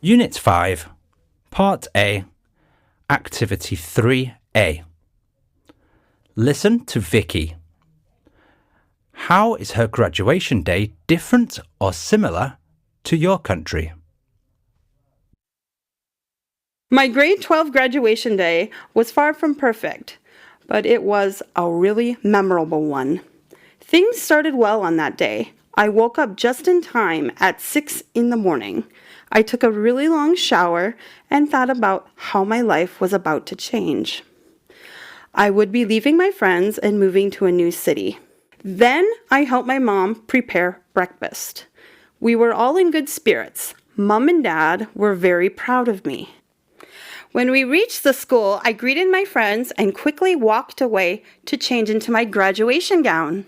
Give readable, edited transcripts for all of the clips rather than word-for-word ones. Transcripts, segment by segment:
Unit 5, Part A, Activity 3A. Listen to Vicky. How is her graduation day different or similar to your country? My grade 12 graduation day was far from perfect, but it was a really memorable one. Things started well on that day. I woke up just in time at 6 in the morning. I took a really long shower and thought about how my life was about to change. I would be leaving my friends and moving to a new city. Then I helped my mom prepare breakfast. We were all in good spirits. Mom and Dad were very proud of me. When we reached the school, I greeted my friends and quickly walked away to change into my graduation gown.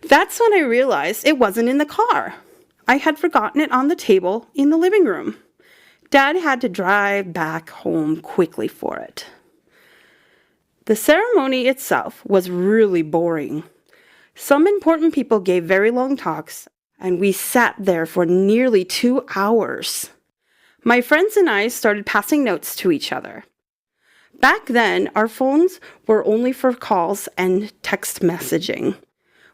That's when I realized it wasn't in the car. I had forgotten it on the table in the living room. Dad had to drive back home quickly for it. The ceremony itself was really boring. Some important people gave very long talks, and we sat there for nearly 2 hours. My friends and I started passing notes to each other. Back then, our phones were only for calls and text messaging.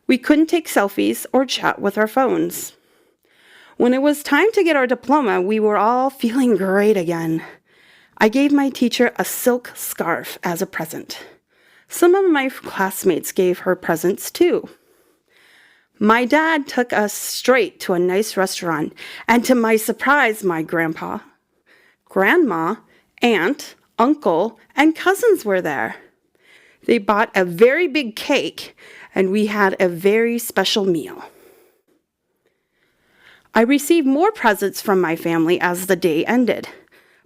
We couldn't take selfies or chat with our phones. When it was time to get our diploma, we were all feeling great again. I gave my teacher a silk scarf as a present. Some of my classmates gave her presents too. My dad took us straight to a nice restaurant, and to my surprise, my grandpa, grandma, aunt, uncle, and cousins were there. They bought a very big cake, and we had a very special meal. I received more presents from my family as the day ended,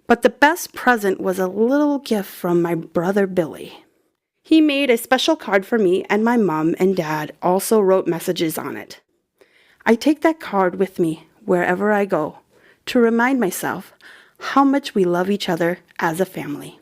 but the best present was a little gift from my brother Billy. He made a special card for me, and my mom and dad also wrote messages on it. I take that card with me wherever I go to remind myself how much we love each other as a family.